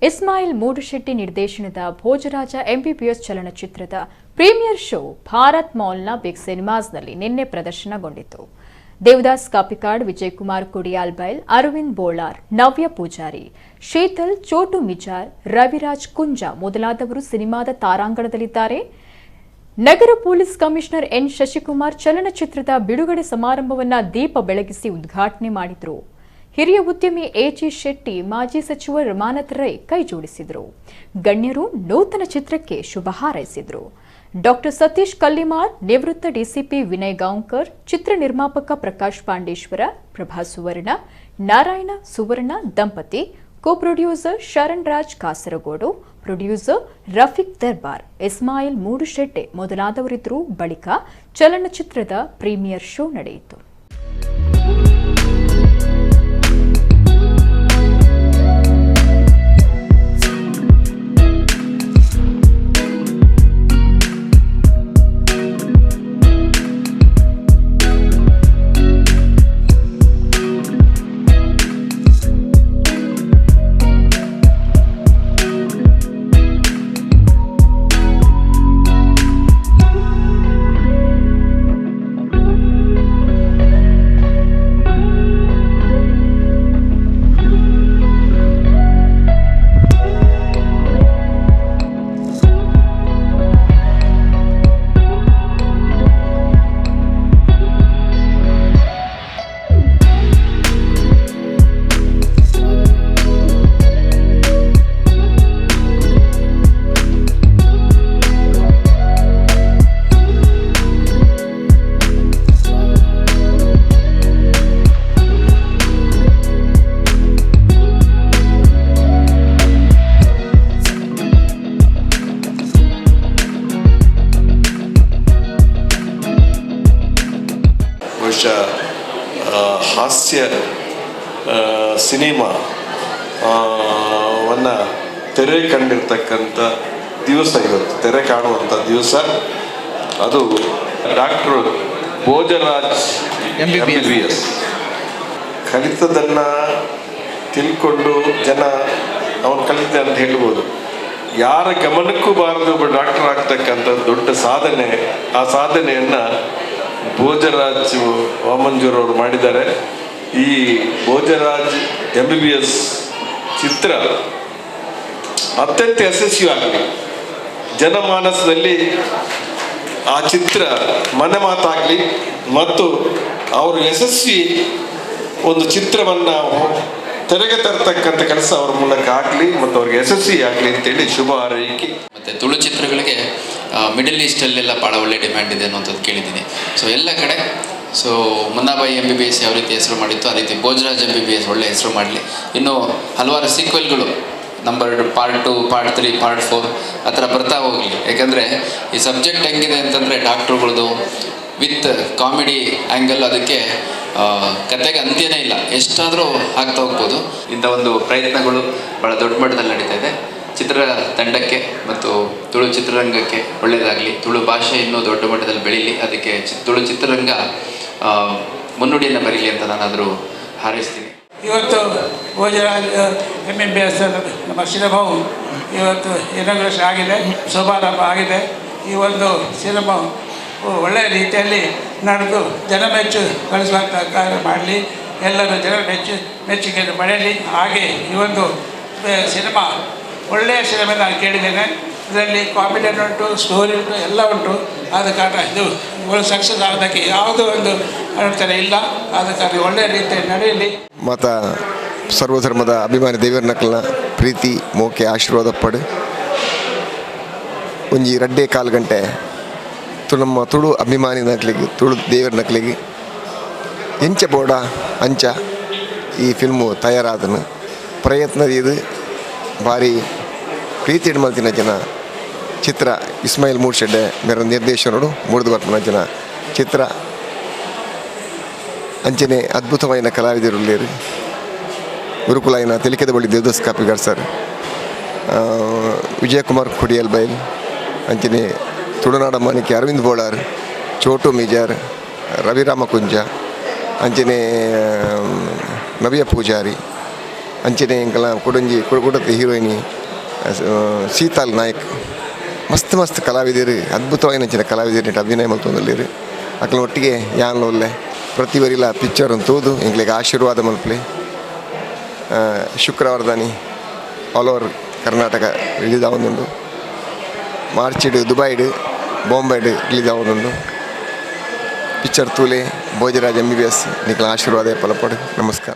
ಇಸ್ಮಾಯಿಲ್ ಮೂಡುಶೆಟ್ಟಿ ನಿರ್ದೇಶನದ ಭೋಜರಾಜ ಎಂಬಿಬಿಎಸ್ ಚಲನಚಿತ್ರದ premiere show Bharat ಮಾಲ್ನ big ಸಿನಿಮಾಸ್ನಲ್ಲಿ ನಿನ್ನೆ ಪ್ರದರ್ಶನಗೊಂಡಿತು. ದೇವದಾಸ್ ಕಾಪಿಕಾಡ್, ವಿಜಯಕುಮಾರ್ ಕುಡಿಯಾಲ್ಬೈಲ್, ಅರವಿಂದ್ ಬೋಳಾರ್, ನವ್ಯ ಪೂಜಾರಿ, ಶೀತಲ್, ಚೋಟು ಮಿಜಾರ್, ರವಿರಾಜ್ ಕುಂಜ ಮೊದಲಾದವರು ಸಿನಿಮಾದ ತಾರಾಂಗಣದಲ್ಲಿದ್ದಾರೆ. ನಗರ ಪೊಲೀಸ್ ಕಮಿಷನರ್ ಎನ್ ಶಶಿಕುಮಾರ್ ಚಲನಚಿತ್ರದ ಬಿಡುಗಡೆ ಸಮಾರಂಭವನ್ನು ದೀಪ ಬೆಳಗಿಸಿ ಉದ್ಘಾಟನೆ ಮಾಡಿದರು. ಹಿರಿಯ ಉದ್ಯಮಿ ಎಜಿ ಶೆಟ್ಟಿ, ಮಾಜಿ ಸಚಿವ ರಮಾನಾಥ್ ರೈ ಕೈ ಜೋಡಿಸಿದರು. ಗಣ್ಯರು ನೂತನ ಚಿತ್ರಕ್ಕೆ ಶುಭ ಹಾರೈಸಿದರು. ಡಾಕ್ಟರ್ ಸತೀಶ್ ಕಲ್ಲಿಮಾರ್, ನಿವೃತ್ತ ಡಿಸಿಪಿ ವಿನಯ್ ಗಾಂವ್ಕರ್, ಚಿತ್ರ ನಿರ್ಮಾಪಕ ಪ್ರಕಾಶ್ ಪಾಂಡೇಶ್ವರ, ಪ್ರಭಾ ಸುವರ್ಣ, ನಾರಾಯಣ ಸುವರ್ಣ ದಂಪತಿ, co producer Sharan Raj Kasaragod, producer Rafeek Darbar, Ismail Moodushetty ಮೊದಲಾದವರಿದ್ದರು. ಬಳಿಕ ಚಲನಚಿತ್ರದ ಪ್ರೀಮಿಯರ್ ಶೋ ನಡೆಯಿತು. ಹಾಸ್ಯ ಸಿನಿಮಾವನ್ನು ತೆರೆ ಕಂಡಿರ್ತಕ್ಕಂಥ ದಿವಸ ಇವತ್ತು, ತೆರೆ ಕಾಣುವಂಥ ದಿವಸ. ಅದು ಡಾಕ್ಟರ್ ಭೋಜರಾಜ್ ಎಂಬಿಬಿಎಸ್. ಕಲಿತದನ್ನು ತಿಳ್ಕೊಂಡು ಜನ ಅವನು ಕಲಿತ ಅಂತ ಹೇಳ್ಬೋದು. ಯಾರ ಗಮನಕ್ಕೂ ಬಾರದು ಒಬ್ಬ ಡಾಕ್ಟರ್ ಆಗ್ತಕ್ಕಂಥ ದೊಡ್ಡ ಸಾಧನೆ. ಆ ಸಾಧನೆಯನ್ನು ಭೋಜರಾಜ್ ವಾಮಂಜೂರವರು ಮಾಡಿದ್ದಾರೆ. ಈ ಭೋಜರಾಜ್ ಎಂಬಿಬಿಎಸ್ ಚಿತ್ರ ಅತ್ಯಂತ ಯಶಸ್ವಿಯಾಗಲಿ, ಜನಮಾನಸದಲ್ಲಿ ಆ ಚಿತ್ರ ಮನೆ ಮಾತಾಗಲಿ ಮತ್ತು ಅವರು ಯಶಸ್ವಿ ಒಂದು ಚಿತ್ರವನ್ನು ತೆರೆಗೆ ತರತಕ್ಕಂಥ ಕೆಲಸ ಅವ್ರ ಮೂಲಕ ಆಗಲಿ ಮತ್ತು ಅವ್ರಿಗೆ ಯಶಸ್ವಿ ಆಗಲಿ ಅಂತೇಳಿ ಶುಭ ಹಾರೈಕೆ. ಮತ್ತು ತುಳು ಚಿತ್ರಗಳಿಗೆ ಮಿಡಲ್ ಈಸ್ಟಲ್ಲೆಲ್ಲ ಭಾಳ ಒಳ್ಳೆ ಡಿಮ್ಯಾಂಡ್ ಇದೆ ಅನ್ನೋಂಥದ್ದು ಕೇಳಿದ್ದೀನಿ. ಸೊ ಎಲ್ಲ ಕಡೆ ಮುನ್ನಾಬಾಯಿ ಎಂಬಿಬಿಎಸ್ ಯಾವ ರೀತಿ ಹೆಸರು ಮಾಡಿತ್ತು, ಅದೇ ರೀತಿ ಭೋಜರಾಜ್ ಎಂಬಿಬಿಎಸ್ ಒಳ್ಳೆ ಹೆಸರು ಮಾಡಲಿ. ಇನ್ನು ಹಲವಾರು ಸೀಕ್ವೆಲ್ಗಳು ನಂಬರ್ ಪಾರ್ಟ್ 2, ಪಾರ್ಟ್ 3, ಪಾರ್ಟ್ 4 ಆ ಥರ ಬರ್ತಾ ಹೋಗಲಿ. ಯಾಕಂದರೆ ಈ ಸಬ್ಜೆಕ್ಟ್ ಹೆಂಗಿದೆ ಅಂತಂದರೆ ಡಾಕ್ಟ್ರುಗಳದು ವಿತ್ ಕಾಮಿಡಿ ಆ್ಯಂಗಲ್, ಅದಕ್ಕೆ ಕತೆಗೆ ಅಂತ್ಯನೇ ಇಲ್ಲ, ಎಷ್ಟಾದರೂ ಆಗ್ತಾ ಹೋಗ್ಬೋದು. ಇಂಥ ಒಂದು ಪ್ರಯತ್ನಗಳು ಭಾಳ ದೊಡ್ಡ ಮಟ್ಟದಲ್ಲಿ ನಡೀತಾ ಇದೆ. ಚಿತ್ರ ತಂಡಕ್ಕೆ ಮತ್ತು ತುಳು ಚಿತ್ರರಂಗಕ್ಕೆ ಒಳ್ಳೆಯದಾಗಲಿ, ತುಳು ಭಾಷೆ ಇನ್ನೂ ದೊಡ್ಡ ಮಟ್ಟದಲ್ಲಿ ಬೆಳೀಲಿ, ಅದಕ್ಕೆ ತುಳು ಚಿತ್ರರಂಗ ಮುನ್ನುಡಿಯನ್ನು ಬರೀಲಿ ಅಂತ ನಾನಾದರೂ ಹಾರೈಸ್ತೀನಿ. ಇವತ್ತು ಭೋಜರಾಜ್ ಎಂಬಿಬಿಎಸ್ ನಮ್ಮ ಸಿನಿಮಾವು ಇವತ್ತು ಇನಾಗ್ರೇಷನ್ ಆಗಿದೆ, ಶುಭಾರಂಭ ಆಗಿದೆ. ಈ ಒಂದು ಸಿನಿಮಾ ಒಳ್ಳೆಯ ರೀತಿಯಲ್ಲಿ ನಡೆದು ಜನಮೆಚ್ಚು ಗಳಿಸುವಂಥ ಕಾರ್ಯ ಮಾಡಲಿ, ಎಲ್ಲರೂ ಮೆಚ್ಚುಗೆಯನ್ನು ಪಡೆಯಲಿ. ಹಾಗೆ ಈ ಒಂದು ಸಿನಿಮಾ ಒಳ್ಳೆಯ ಸಿನಿಮಾ ನಾನು ಕೇಳಿದ್ದೇನೆ. ಇದರಲ್ಲಿ ಕಾಮಿಡಿಯನ್ ಉಂಟು, ಸ್ಟೋರಿ ಉಂಟು, ಎಲ್ಲ ಉಂಟು. ಆದ ಕಾರಣ ಇದು ಸಕ್ಸಸ್ ಆಗೋದಕ್ಕೆ ಯಾವುದೋ ಒಂದು ಅಡಚಣೆ ಇಲ್ಲ. ಆದ ಕಾರಣ ಒಳ್ಳೆಯ ರೀತಿಯಲ್ಲಿ ನಡೆಯಲಿ. ಮತ್ತು ಸರ್ವಧರ್ಮದ ಅಭಿಮಾನಿ ದೇವರ ನಕಲ್ನ ಪ್ರೀತಿ ಮೋಕೆ ಆಶೀರ್ವಾದ ಪಡೆ ಒಂಜಿ 2.25 ಗಂಟೆ ನಮ್ಮ ತುಳು ಅಭಿಮಾನಿ ನಕಲಿಗೆ, ತುಳು ದೇವರ ನಕಲಿಗೆ ಎಂಚ ಬೋಡ ಅಂಚ ಈ ಫಿಲ್ಮು ತಯಾರಾದನು ಪ್ರಯತ್ನದ ಇದು ಭಾರಿ ಪ್ರೀತಿ ಮಲ್ತಿನ ಜನ ಚಿತ್ರ. ಇಸ್ಮಾಯಿಲ್ ಮೂಡುಶೆಡ್ಡೆ ಮೇರ ನಿರ್ದೇಶನರು ಮೂಡಿದು ಬರ್ತಿನ ಜನ ಚಿತ್ರ ಅಂಚನೆ ಅದ್ಭುತమైన ಕಲಾವಿದರು ಲೇರು. ಗುರುಕುಲಾಯಿನ ತೆಲಿಕೆದ ಬಳಿ ದೇವದಾಸ್ ಕಾಪಿಗಾಡ್ ಸರ್, ವಿಜಯಕುಮಾರ್ ಕುಡಿಯಾಲ್ಬೈಲ್, ಅಂಚನೆ ತುಳುನಾಡ ಮಾಣಿಕ್ಯ ಅರವಿಂದ್ ಬೋಳಾರ್, ಚೋಟು ಮಿಜಾರ್, ರವಿರಾಮ ಕುಂಜ, ಅಂಚನೆ ನವ್ಯ ಪೂಜಾರಿ, ಅಂಚನೆ ಇಂಕಲ ಕೊಡಂಜಿ ಕೊಡತೆ ಹೀರೋಯಿನಿ ಸೀತಾಲ್ ನಾಯಕ್ ಮಸ್ತ್ ಮಸ್ತ್ ಕಲಾವಿದರು ಅದ್ಭುತವಾಗಿ ನಂಚಿನ ಕಲಾವಿದರು ಅಭಿನಯ ಮಲ್ತೊಂದಲ್ಲಿರು ಅಕ್ಲ ಒಟ್ಟಿಗೆ ಯಾನ್ ಒಳ್ಳೆ ಪ್ರತಿ ವರಿಲ ಪಿಕ್ಚರ್ ತೋದು ಇಂಗ್ಲಿಗೆ ಆಶೀರ್ವಾದ ಮಲ್ಪಲೆ ಶುಕ್ರವಾರದಾನಿ ಆಲ್ ಓವರ್ ಕರ್ನಾಟಕ ರಿಲೀಸ್ ಆವೊಂದುಂಡು ಮಾರ್ಚಿಡ್ ದುಬೈಡ್ ಬಾಂಬೆಡ್ ರಿಲೀಸ್ ಆವೊಂದುಂಡು ಪಿಕ್ಚರ್ ತೂಲೆ ಭೋಜರಾಜ್ MBBS ನಿಖಲ ಆಶೀರ್ವಾದ ಪಲಪಡು ನಮಸ್ಕಾರ.